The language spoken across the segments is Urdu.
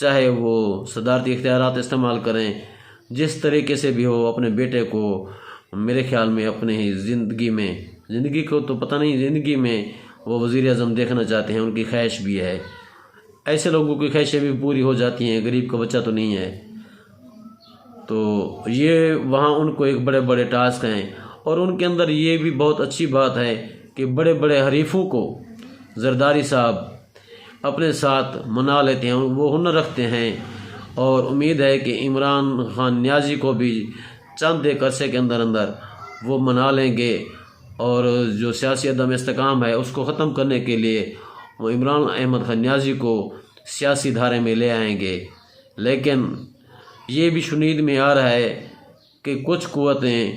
چاہے وہ صدارتی اختیارات استعمال کریں، جس طریقے سے بھی ہو اپنے بیٹے کو میرے خیال میں اپنے ہی زندگی کو تو پتہ نہیں، زندگی میں وہ وزیر اعظم دیکھنا چاہتے ہیں، ان کی خواہش بھی ہے۔ ایسے لوگوں کی خواہشیں بھی پوری ہو جاتی ہیں، غریب کا بچہ تو نہیں ہے۔ تو یہ وہاں ان کو ایک بڑے بڑے ٹاسک ہیں، اور ان کے اندر یہ بھی بہت اچھی بات ہے کہ بڑے بڑے حریفوں کو زرداری صاحب اپنے ساتھ منا لیتے ہیں، وہ ہنر رکھتے ہیں، اور امید ہے کہ عمران خان نیازی کو بھی چند ایک عرصے کے اندر وہ منا لیں گے، اور جو سیاسی عدم استحکام ہے اس کو ختم کرنے کے لیے وہ عمران احمد خان نیازی کو سیاسی دھارے میں لے آئیں گے۔ لیکن یہ بھی شنید میں آ رہا ہے کہ کچھ قوتیں،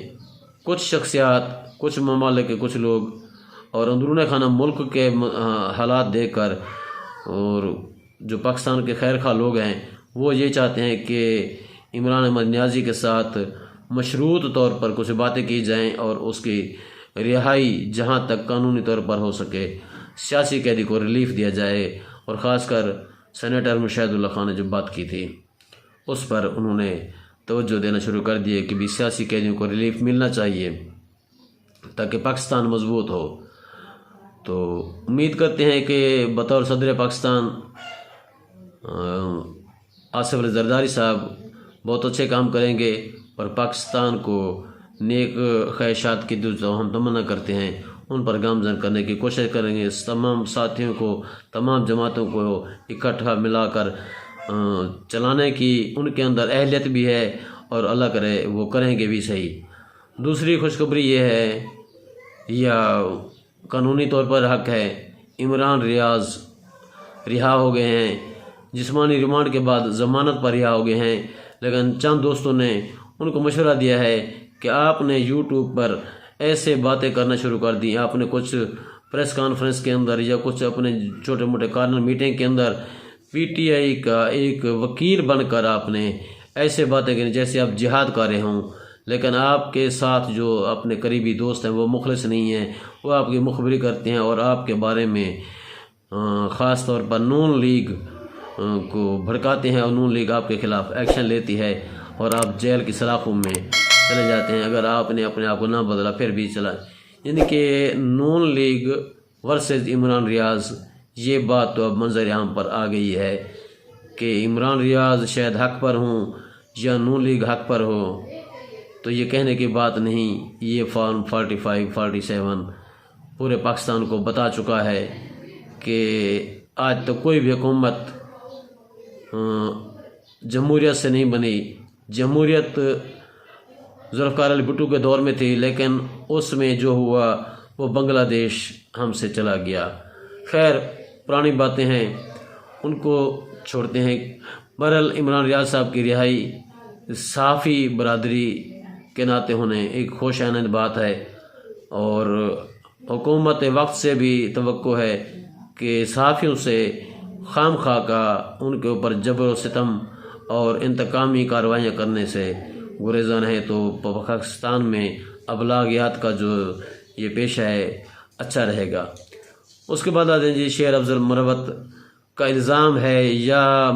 کچھ شخصیات، کچھ ممالک کے کچھ لوگ اور اندرون خانہ ملک کے حالات دیکھ کر، اور جو پاکستان کے خیر خواہ لوگ ہیں، وہ یہ چاہتے ہیں کہ عمران احمد نیازی کے ساتھ مشروط طور پر کچھ باتیں کی جائیں، اور اس کی رہائی جہاں تک قانونی طور پر ہو سکے، سیاسی قیدی کو ریلیف دیا جائے۔ اور خاص کر سینیٹر مشاہد اللہ خان نے جو بات کی تھی اس پر انہوں نے توجہ دینا شروع کر دیے کہ بھی سیاسی قیدیوں کو ریلیف ملنا چاہیے تاکہ پاکستان مضبوط ہو۔ تو امید کرتے ہیں کہ بطور صدر پاکستان آصف علی زرداری صاحب بہت اچھے کام کریں گے، اور پاکستان کو نیک خواہشات کی جو ہم تمنا کرتے ہیں ان پر گامزن کرنے کی کوشش کریں گے۔ تمام ساتھیوں کو، تمام جماعتوں کو اکٹھا ملا کر چلانے کی ان کے اندر اہلیت بھی ہے، اور اللہ کرے وہ کریں گے بھی صحیح۔ دوسری خوشخبری یہ ہے، یا قانونی طور پر حق ہے، عمران ریاض رہا ہو گئے ہیں، جسمانی ریمانڈ کے بعد ضمانت پر رہا ہو گئے ہیں، لیکن چند دوستوں نے ان کو مشورہ دیا ہے کہ آپ نے یوٹیوب پر ایسے باتیں کرنا شروع کر دی، آپ نے کچھ پریس کانفرنس کے اندر یا کچھ اپنے چھوٹے موٹے کارنر میٹنگ کے اندر پی ٹی آئی کا ایک وکیل بن کر آپ نے ایسے باتیں کریں جیسے آپ جہاد کر رہے ہوں، لیکن آپ کے ساتھ جو اپنے قریبی دوست ہیں وہ مخلص نہیں ہیں، وہ آپ کی مخبری کرتے ہیں اور آپ کے بارے میں خاص طور پر نون لیگ کو بھڑکاتے ہیں، اور نون لیگ آپ کے خلاف ایکشن لیتی ہے اور آپ جیل کی سلاخوں میں چلے جاتے ہیں اگر آپ نے اپنے آپ کو نہ بدلا پھر بھی چلا۔ یعنی کہ نون لیگ ورسز عمران ریاض، یہ بات تو اب منظر عام پر آ گئی ہے کہ عمران ریاض شاید حق پر ہوں یا نون لیگ حق پر ہو، تو یہ کہنے کی بات نہیں۔ یہ فارم 45 47 پورے پاکستان کو بتا چکا ہے کہ آج تک کوئی بھی حکومت جمہوریت سے نہیں بنی۔ جمہوریت ذوالفقار علی بھٹو کے دور میں تھی، لیکن اس میں جو ہوا وہ بنگلہ دیش ہم سے چلا گیا۔ خیر پرانی باتیں ہیں، ان کو چھوڑتے ہیں۔ بہرحال عمران ریاض صاحب کی رہائی صحافی برادری کے ناطے ہونے ایک خوش آئند بات ہے، اور حکومت وقت سے بھی توقع ہے کہ صحافیوں سے خام خواہ کا ان کے اوپر جبر و ستم اور انتقامی کارروائیاں کرنے سے گریزاں ہے، تو پاکستان میں ابلاغیات کا جو یہ پیشہ ہے اچھا رہے گا۔ اس کے بعد آتے ہیں جی شیر افضل مروت کا الزام ہے یا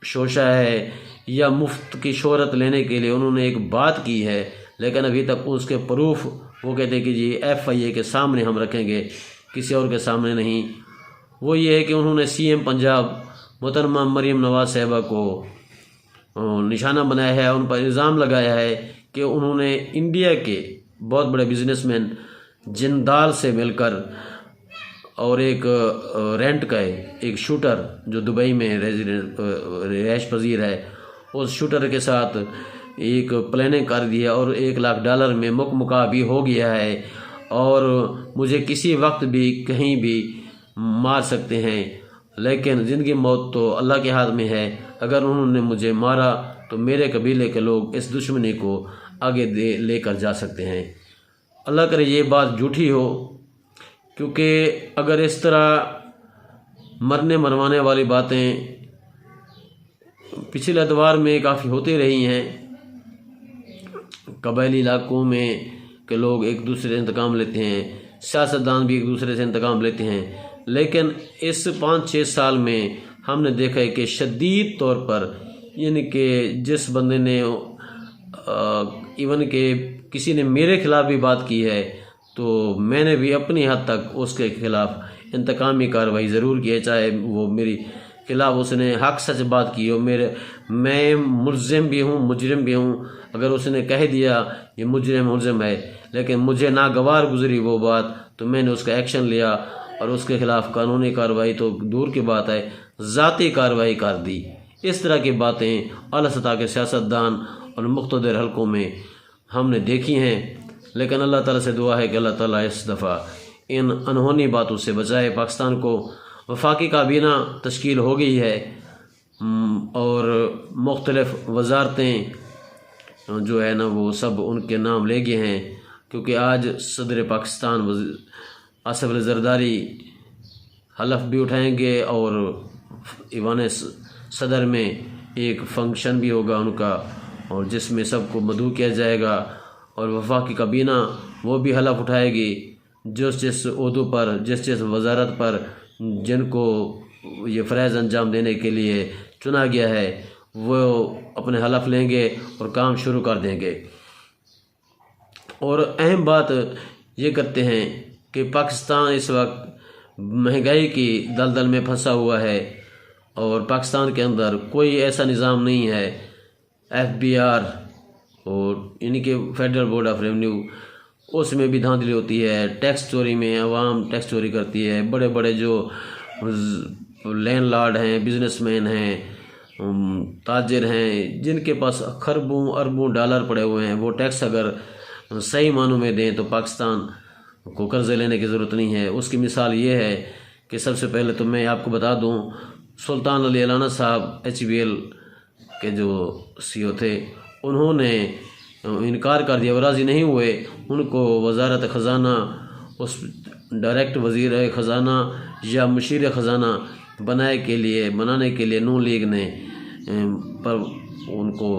شوشہ ہے یا مفت کی شہرت لینے کے لیے انہوں نے ایک بات کی ہے، لیکن ابھی تک اس کے پروف وہ کہتے ہیں کہ جی FIA کے سامنے ہم رکھیں گے، کسی اور کے سامنے نہیں۔ وہ یہ ہے کہ انہوں نے CM پنجاب محترمہ مریم نواز صاحبہ کو نشانہ بنایا ہے، ان پر الزام لگایا ہے کہ انہوں نے انڈیا کے بہت بڑے بزنس مین جندال سے مل کر اور ایک رینٹ کا ایک شوٹر جو دبئی میں رہائش پذیر ہے، اس شوٹر کے ساتھ ایک پلاننگ کر دی ہے اور $1 لاکھ میں مکہ بھی ہو گیا ہے، اور مجھے کسی وقت بھی کہیں بھی مار سکتے ہیں، لیکن زندگی موت تو اللہ کے ہاتھ میں ہے۔ اگر انہوں نے مجھے مارا تو میرے قبیلے کے لوگ اس دشمنی کو آگے لے کر جا سکتے ہیں۔ اللہ کرے یہ بات جھوٹی ہو، کیونکہ اگر اس طرح مرنے مروانے والی باتیں پچھلے ادوار میں کافی ہوتی رہی ہیں، قبائلی علاقوں میں کہ لوگ ایک دوسرے سے انتقام لیتے ہیں، سیاستدان بھی ایک دوسرے سے انتقام لیتے ہیں، لیکن اس 5-6 سال میں ہم نے دیکھا ہے کہ شدید طور پر یعنی کہ جس بندے نے ایون کہ کسی نے میرے خلاف بھی بات کی ہے تو میں نے بھی اپنی حد تک اس کے خلاف انتقامی کارروائی ضرور کی ہے، چاہے وہ میری خلاف اس نے حق سچ بات کی ہو، میں ملزم بھی ہوں مجرم بھی ہوں، اگر اس نے کہہ دیا یہ ملزم ہے لیکن مجھے ناگوار گزری وہ بات تو میں نے اس کا ایکشن لیا اور اس کے خلاف قانونی کارروائی تو دور کی بات ہے ذاتی کارروائی کر دی۔ اس طرح کی باتیں اعلیٰ سطح کے سیاستدان اور مقتدر حلقوں میں ہم نے دیکھی ہیں، لیکن اللہ تعالیٰ سے دعا ہے کہ اللہ تعالیٰ اس دفعہ ان انہونی باتوں سے بچائے۔ پاکستان کو وفاقی کابینہ تشکیل ہو گئی ہے اور مختلف وزارتیں جو ہے نا وہ سب ان کے نام لے گئے ہیں، کیونکہ آج صدر پاکستان آصف علی زرداری حلف بھی اٹھائیں گے اور ایوان صدر میں ایک فنکشن بھی ہوگا ان کا، اور جس میں سب کو مدعو کیا جائے گا، اور وفاقی کابینہ وہ بھی حلف اٹھائے گی جس عہدوں پر جس وزارت پر جن کو یہ فرائض انجام دینے کے لیے چنا گیا ہے وہ اپنے حلف لیں گے اور کام شروع کر دیں گے۔ اور اہم بات یہ کرتے ہیں کہ پاکستان اس وقت مہنگائی کی دلدل میں پھنسا ہوا ہے اور پاکستان کے اندر کوئی ایسا نظام نہیں ہے، FBR اور یعنی کہ فیڈرل بورڈ آف ریونیو، اس میں بھی دھاندلی ہوتی ہے، ٹیکس چوری میں عوام ٹیکس چوری کرتی ہے، بڑے بڑے جو لینڈ لارڈ ہیں، بزنس مین ہیں، تاجر ہیں، جن کے پاس خربوں اربوں ڈالر پڑے ہوئے ہیں، وہ ٹیکس اگر صحیح معنوں میں دیں تو پاکستان کو قرضے لینے کی ضرورت نہیں ہے۔ اس کی مثال یہ ہے کہ سب سے پہلے تو میں آپ کو بتا دوں، سلطان علی علانہ صاحب HBL کے جو CEO تھے انہوں نے انکار کر دیا، وہ راضی نہیں ہوئے، ان کو وزارت خزانہ اس ڈائریکٹ وزیر خزانہ یا مشیر خزانہ بنانے کے لیے نون لیگ نے پر ان کو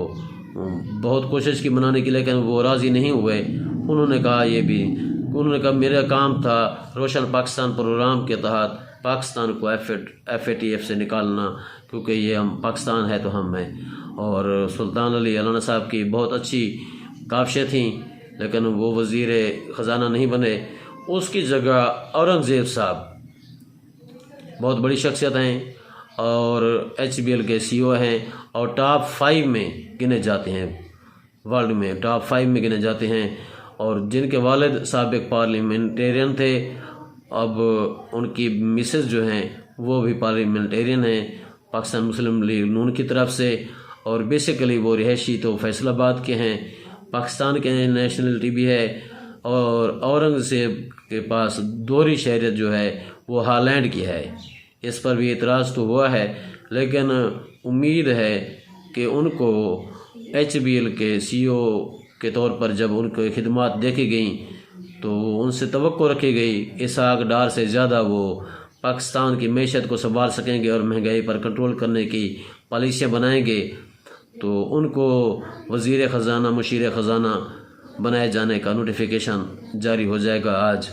بہت کوشش کی بنانے کی، لیکن وہ راضی نہیں ہوئے۔ انہوں نے کہا میرا کام تھا روشن پاکستان پروگرام کے تحت پاکستان کو FATF سے نکالنا، کیونکہ یہ ہم پاکستان ہے تو ہم ہیں۔ اور سلطان علی علانہ صاحب کی بہت اچھی کاوشیں تھیں لیکن وہ وزیر خزانہ نہیں بنے، اس کی جگہ اورنگزیب صاحب بہت بڑی شخصیت ہیں اور HBL کے CEO ہیں اور ٹاپ 5 میں گنے جاتے ہیں، ورلڈ میں ٹاپ 5 میں گنے جاتے ہیں، اور جن کے والد سابق پارلیمنٹیرین تھے، اب ان کی مسز جو ہیں وہ بھی پارلیمنٹیرین ہیں پاکستان مسلم لیگ نون کی طرف سے، اور بیسیکلی وہ رہائشی تو فیصل آباد کے ہیں، پاکستان کے نیشنلٹی بھی ہے، اور اورنگزیب کے پاس دوہری شہریت جو ہے وہ ہالینڈ کی ہے۔ اس پر بھی اعتراض تو ہوا ہے، لیکن امید ہے کہ ان کو HBL کے CEO کے طور پر جب ان کی خدمات دیکھی گئیں تو ان سے توقع رکھی گئی اسحاق ڈار سے زیادہ وہ پاکستان کی معیشت کو سنبھال سکیں گے اور مہنگائی پر کنٹرول کرنے کی پالیسیاں بنائیں گے، تو ان کو وزیر خزانہ مشیر خزانہ بنائے جانے کا نوٹیفیکیشن جاری ہو جائے گا۔ آج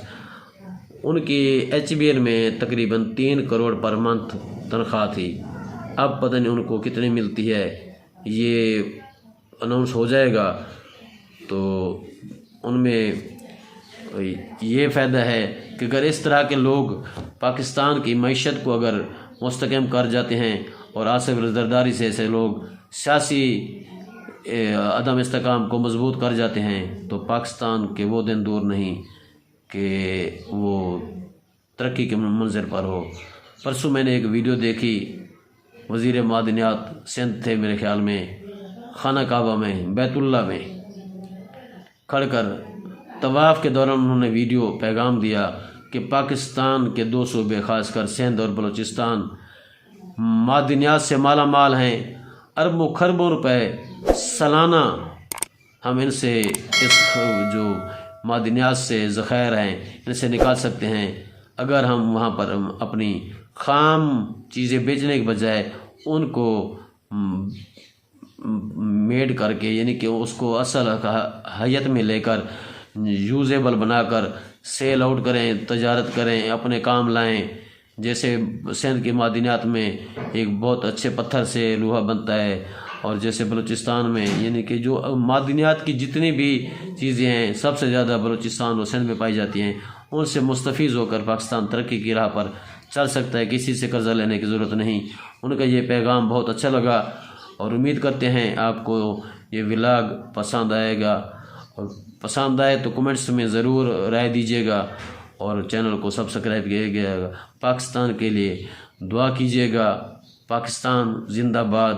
ان کی HBL میں تقریباً 3 کروڑ پر منتھ تنخواہ تھی، اب پتہ نہیں ان کو کتنی ملتی ہے، یہ اناؤنس ہو جائے گا۔ تو ان میں یہ فائدہ ہے کہ اگر اس طرح کے لوگ پاکستان کی معیشت کو اگر مستحکم کر جاتے ہیں اور آصف علی زرداری سے ایسے لوگ سیاسی عدم استحکام کو مضبوط کر جاتے ہیں تو پاکستان کے وہ دن دور نہیں کہ وہ ترقی کے منظر پر ہو۔ پرسوں میں نے ایک ویڈیو دیکھی، وزیر معدنیات سندھ تھے میرے خیال میں، خانہ کعبہ میں بیت اللہ میں کھڑ کر طواف کے دوران انہوں نے ویڈیو پیغام دیا کہ پاکستان کے 2 صوبے خاص کر سندھ اور بلوچستان معدنیات سے مالا مال ہیں، اربوں خربوں روپے سالانہ ہم ان سے اس جو معدنیات سے ذخائر ہیں ان سے نکال سکتے ہیں، اگر ہم وہاں پر اپنی خام چیزیں بیچنے کے بجائے ان کو میڈ کر کے یعنی کہ اس کو اصل حیت میں لے کر یوزیبل بنا کر سیل آؤٹ کریں، تجارت کریں، اپنے کام لائیں، جیسے سندھ کے معدنیات میں ایک بہت اچھے پتھر سے لوہا بنتا ہے، اور جیسے بلوچستان میں یعنی کہ جو معدنیات کی جتنی بھی چیزیں ہیں سب سے زیادہ بلوچستان اور سندھ میں پائی جاتی ہیں، ان سے مستفیض ہو کر پاکستان ترقی کی راہ پر چل سکتا ہے، کسی سے قرضہ لینے کی ضرورت نہیں۔ ان کا یہ پیغام بہت اچھا لگا، اور امید کرتے ہیں آپ کو یہ ولاگ پسند آئے گا، اور پسند آئے تو کمنٹس میں ضرور رائے دیجیے گا، اور چینل کو سبسکرائب کیے گیا گا۔ پاکستان کے لیے دعا کیجیے گا۔ پاکستان زندہ باد۔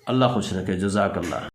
اللہ خوش رکھے۔ جزاک اللہ۔